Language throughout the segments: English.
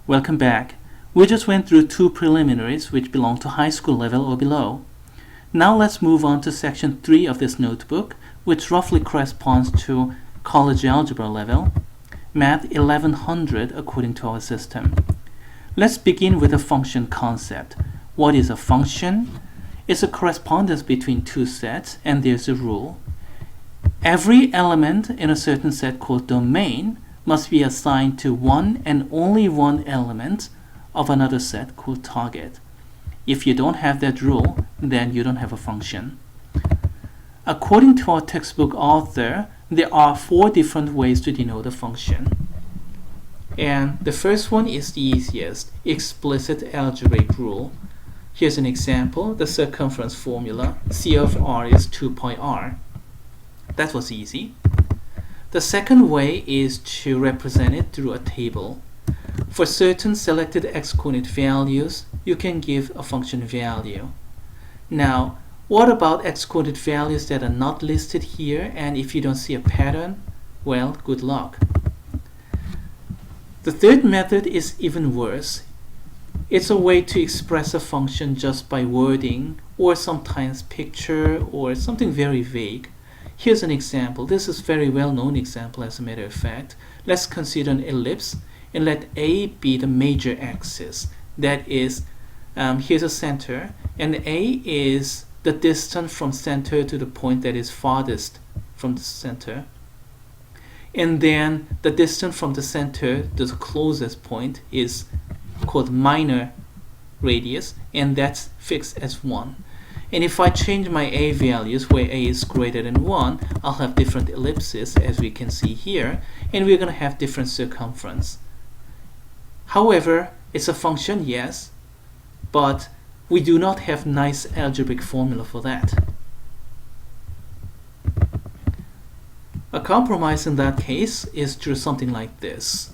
Welcome back. We just went through two preliminaries which belong to high school level or below. Now let's move on to section 3 of this notebook, which roughly corresponds to college algebra level, math 1100 according to our system. Let's begin with a function concept. What is a function? It's a correspondence between two sets, and there's a rule. Every element in a certain set called domain must be assigned to one and only one element of another set called target. If you don't have that rule, then you don't have a function. According to our textbook author, there are 4 different ways to denote a function. And the first one is the easiest, explicit algebraic rule. Here's an example, the circumference formula. C of r is 2 pi r. That was easy. The second way is to represent it through a table. For certain selected x-coordinate values, you can give a function value. Now, what about x-coordinate values that are not listed here, and if you don't see a pattern, well, good luck. The third method is even worse. It's a way to express a function just by wording, or sometimes picture, or something very vague. Here's an example. This is a very well-known example, as a matter of fact. Let's consider an ellipse and let A be the major axis. That is, here's a center, and A is the distance from center to the point that is farthest from the center. And then the distance from the center to the closest point is called minor radius, and that's fixed as 1. And if I change my A values where A is greater than 1, I'll have different ellipses, as we can see here, and we're going to have different circumference. However, it's a function, yes, but we do not have nice algebraic formula for that. A compromise in that case is through something like this.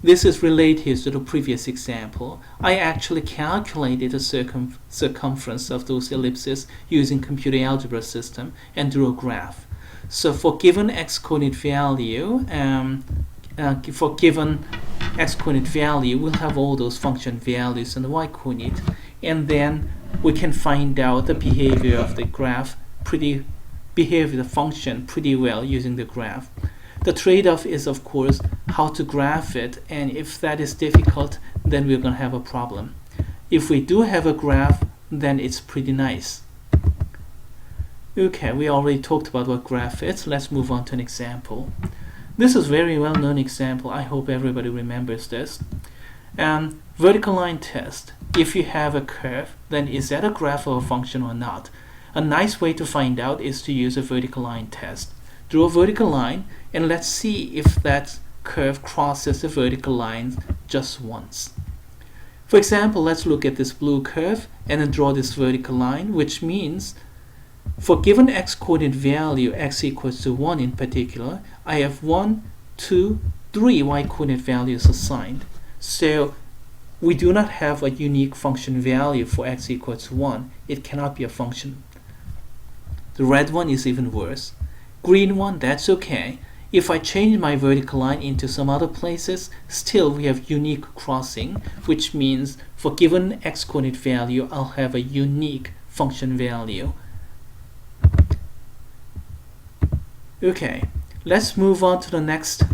This is related to the previous example. I actually calculated the circumference of those ellipses using computer algebra system and drew a graph. So for given x-coordinate value, we'll have all those function values in the y-coordinate, and then we can find out the behavior of the graph the function pretty well using the graph. The trade-off is, of course, how to graph it, and if that is difficult, then we're going to have a problem. If we do have a graph, then it's pretty nice. Okay, we already talked about what graph is. Let's move on to an example. This is a very well-known example. I hope everybody remembers this. Vertical line test. If you have a curve, then is that a graph or a function or not? A nice way to find out is to use a vertical line test. Draw a vertical line, and let's see if that curve crosses the vertical line just once. For example, let's look at this blue curve and then draw this vertical line, which means for given x-coordinate value, x equals to 1 in particular, I have 1, 2, 3 y-coordinate values assigned. So we do not have a unique function value for x equals to 1. It cannot be a function. The red one is even worse. Green one, that's okay. If I change my vertical line into some other places, still we have unique crossing, which means for given x-coordinate value, I'll have a unique function value. Okay, let's move on to the next,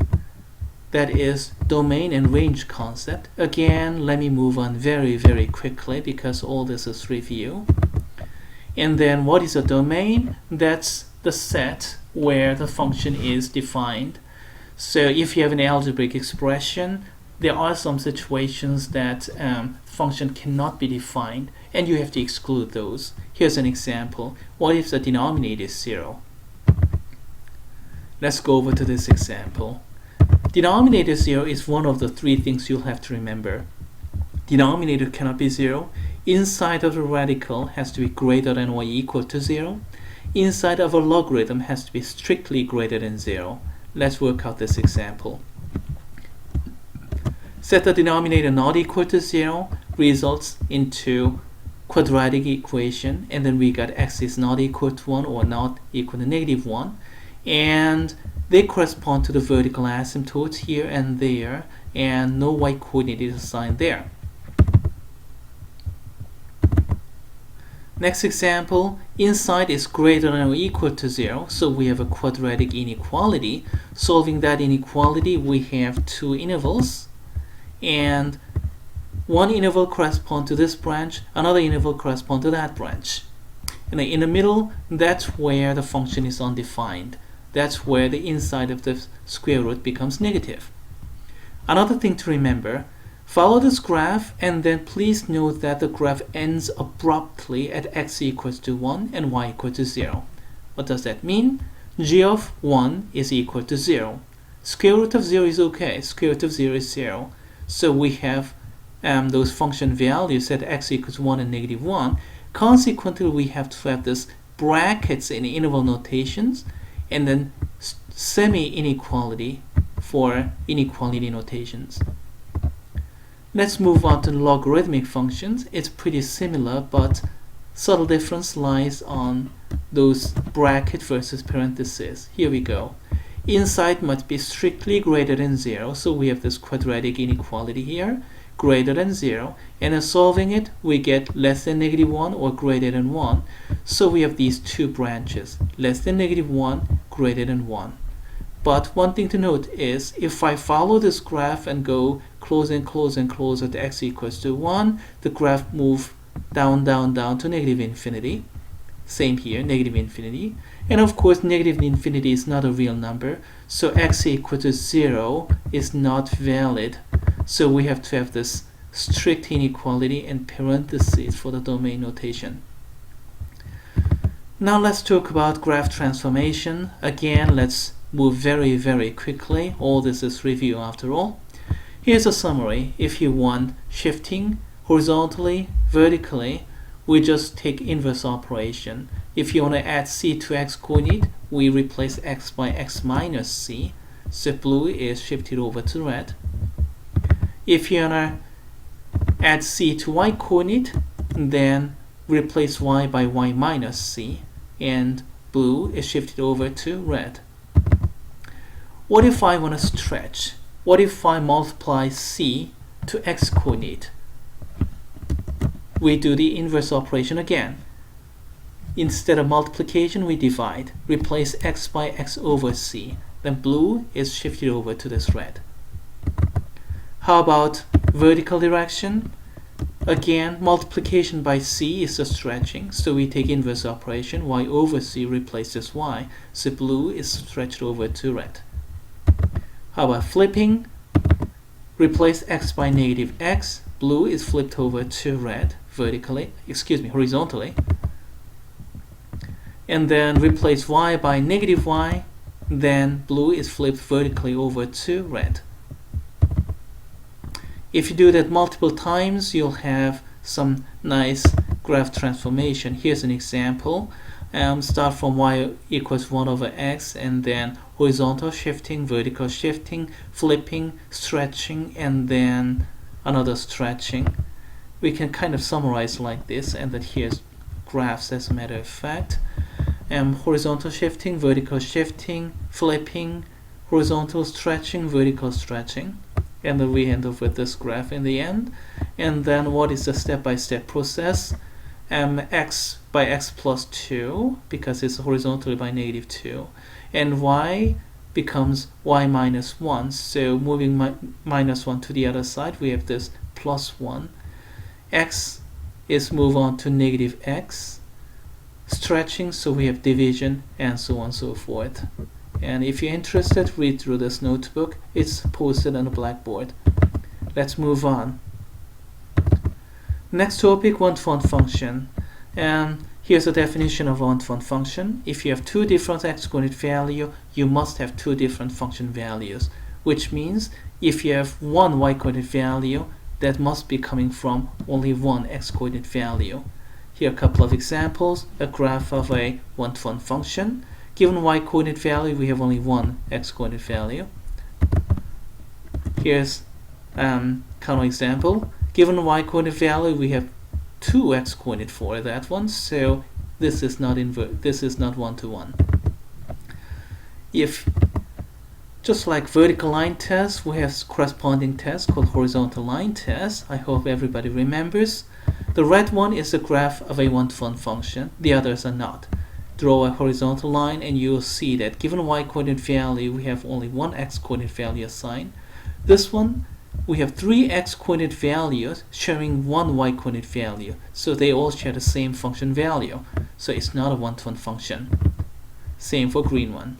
that is domain and range concept. Again, let me move on very, very quickly because all this is review. And then what is a domain? That's the set where the function is defined. So if you have an algebraic expression, there are some situations that function cannot be defined, and you have to exclude those. Here's an example. What if the denominator is 0? Let's go over to this example. Denominator 0 is one of the 3 things you'll have to remember. Denominator cannot be 0. Inside of the radical has to be greater than or equal to 0. Inside of a logarithm has to be strictly greater than 0. Let's work out this example. Set the denominator not equal to 0 results into quadratic equation, and then we got x is not equal to 1 or not equal to -1, and they correspond to the vertical asymptotes here and there, and no y coordinate is assigned there. Next example, inside is greater than or equal to 0, so we have a quadratic inequality. Solving that inequality, we have two intervals, and one interval corresponds to this branch, another interval corresponds to that branch. And in the middle, that's where the function is undefined. That's where the inside of the square root becomes negative. Another thing to remember, follow this graph and then please note that the graph ends abruptly at x equals to 1 and y equal to 0. What does that mean? G of 1 is equal to 0. Square root of 0 is okay. Square root of 0 is 0. So we have those function values at x equals 1 and negative 1. Consequently, we have to have this brackets in interval notations and then semi-inequality for inequality notations. Let's move on to logarithmic functions. It's pretty similar, but subtle difference lies on those bracket versus parentheses. Here we go. Inside must be strictly greater than 0, so we have this quadratic inequality here, greater than 0, and in solving it we get less than negative 1 or greater than 1. So we have these two branches, less than negative 1, greater than 1. But one thing to note is if I follow this graph and go closer and closer and closer to x equals to 1, the graph moves down, down, down to negative infinity. Same here, negative infinity. And of course, negative infinity is not a real number, so x equal to 0 is not valid. So we have to have this strict inequality and parentheses for the domain notation. Now let's talk about graph transformation. Again, let's move very, very quickly. All this is review after all. Here's a summary. If you want shifting horizontally, vertically, we just take inverse operation. If you want to add c to x coordinate, we replace x by x minus c. So blue is shifted over to red. If you want to add c to y coordinate, then replace y by y minus c, and blue is shifted over to red. What if I want to stretch? What if I multiply c to x coordinate? We do the inverse operation again. Instead of multiplication, we divide. Replace x by x over c. Then blue is shifted over to this red. How about vertical direction? Again, multiplication by c is the stretching, so we take inverse operation. Y over c replaces y, so blue is stretched over to red. How about flipping? Replace x by negative x. Blue is flipped over to red horizontally. And then replace y by negative y. Then blue is flipped vertically over to red. If you do that multiple times, you'll have some nice graph transformation. Here's an example. Start from y equals 1 over x, and then horizontal shifting, vertical shifting, flipping, stretching, and then another stretching. We can kind of summarize like this, and then here's graphs as a matter of fact. Horizontal shifting, vertical shifting, flipping, horizontal stretching, vertical stretching. And then we end up with this graph in the end. And then what is the step-by-step process? X by x plus 2, because it's horizontally by negative 2. And y becomes y minus 1. So moving minus 1 to the other side, we have this plus 1. X is move on to negative x. Stretching, so we have division, and so on and so forth. And if you're interested, read through this notebook. It's posted on the blackboard. Let's move on. Next topic, one-to-one function. And here's a definition of one-to-one function. If you have two different x-coordinate values, you must have two different function values. Which means if you have one y-coordinate value, that must be coming from only one x-coordinate value. Here are a couple of examples. A graph of a one-to-one function. Given y-coordinate value, we have only one x-coordinate value. Here's counterexample. Given y-coordinate value, we have two x-coordinate for that one, so this is not one-to-one. If Just like vertical line test, we have corresponding test called horizontal line test. I hope everybody remembers. The red one is a graph of a one-to-one function. The others are not. Draw a horizontal line and you'll see that given y-coordinate value, we have only one x-coordinate value assigned. This one, we have three x-coordinate values sharing one y-coordinate value. So they all share the same function value. So it's not a one-to-one function. Same for green one.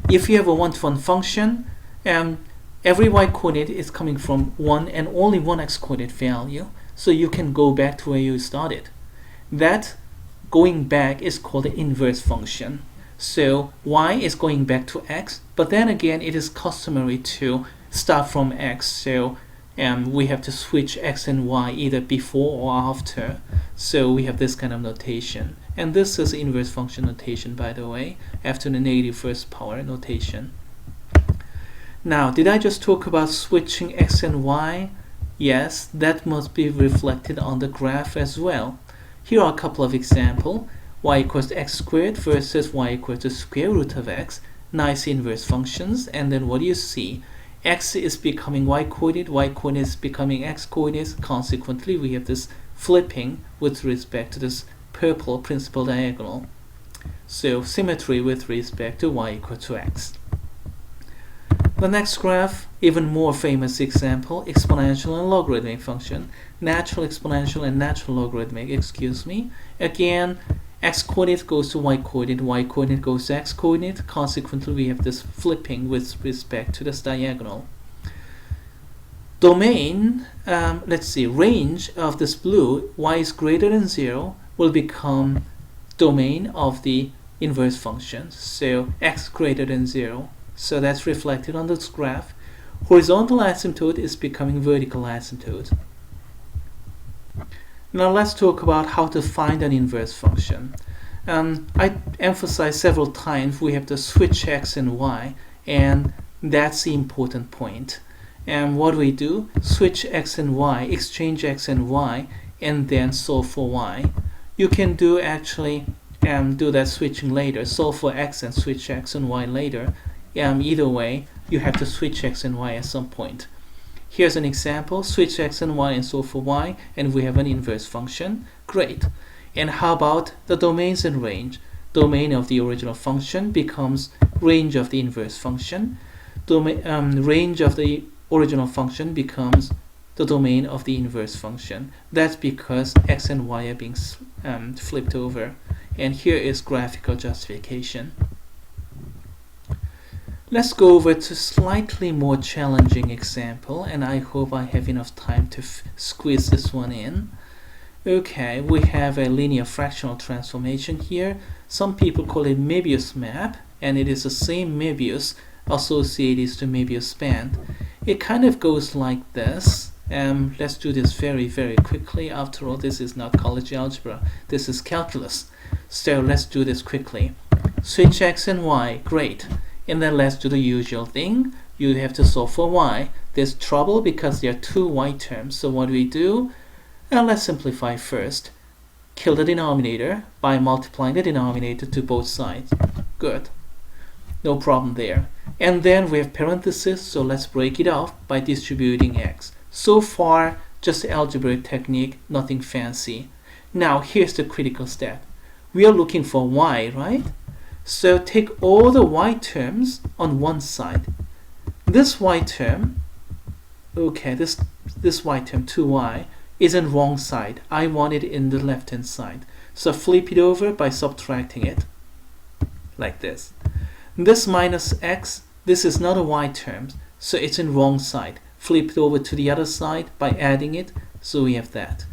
If you have a one-to-one function, every y-coordinate is coming from one and only one x-coordinate value, so you can go back to where you started. That going back is called the inverse function. So y is going back to x, but then again it is customary to start from x, so we have to switch x and y either before or after. So we have this kind of notation. And this is inverse function notation, by the way, after the negative first power notation. Now, did I just talk about switching x and y? Yes, that must be reflected on the graph as well. Here are a couple of examples. Y equals to x squared versus y equals to square root of x. Nice inverse functions. And then what do you see? X is becoming y-coordinate, y-coordinate is becoming x-coordinate. Consequently, we have this flipping with respect to this purple principal diagonal. So symmetry with respect to y equal to x. The next graph, even more famous example, exponential and logarithmic function. Natural exponential and natural logarithmic, excuse me. Again, x-coordinate goes to y-coordinate, y-coordinate goes to x-coordinate. Consequently, we have this flipping with respect to this diagonal. Domain, let's see, range of this blue, y is greater than 0, will become domain of the inverse function. So x greater than 0. So that's reflected on this graph. Horizontal asymptote is becoming vertical asymptote. Now let's talk about how to find an inverse function. I emphasized several times we have to switch x and y, and that's the important point. And what do we do? Switch x and y, exchange x and y, and then solve for y. You can do actually do that switching later, solve for x and switch x and y later. Either way, you have to switch x and y at some point. Here's an example, switch x and y and solve for y, and we have an inverse function. Great. And how about the domains and range? Domain of the original function becomes range of the inverse function. Range of the original function becomes the domain of the inverse function. That's because x and y are being flipped over. And here is graphical justification. Let's go over to slightly more challenging example, and I hope I have enough time to squeeze this one in. Okay, we have a linear fractional transformation here. Some people call it Möbius map, and it is the same Möbius associated to Möbius span. It kind of goes like this. Let's do this very, very quickly. After all, this is not college algebra. This is calculus. So let's do this quickly. Switch x and y. Great. And then let's do the usual thing. You have to solve for y. There's trouble because there are two y terms. So what do we do? Let's simplify first. Kill the denominator by multiplying the denominator to both sides. Good. No problem there. And then we have parentheses, so let's break it off by distributing x. So far, just algebraic technique, nothing fancy. Now, here's the critical step. We are looking for y, right? So take all the y terms on one side. This y term, okay, this y term, 2y, is in wrong side. I want it in the left-hand side. So flip it over by subtracting it, like this. This minus x, this is not a y term, so it's in wrong side. Flip it over to the other side by adding it, so we have that.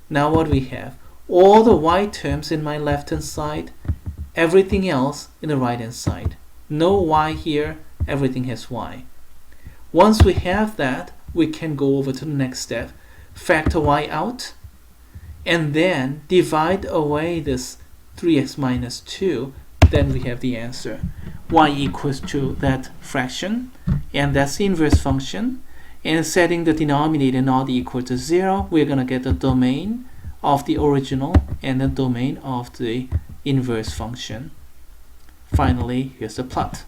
Now what we have? All the y terms in my left-hand side, everything else in the right-hand side. No y here, everything has y. Once we have that, we can go over to the next step. Factor y out, and then divide away this 3x minus 2, then we have the answer. Y equals to that fraction, and that's the inverse function. And setting the denominator not equal to 0, we're going to get the domain of the original and the domain of the inverse function. Finally, here's the plot.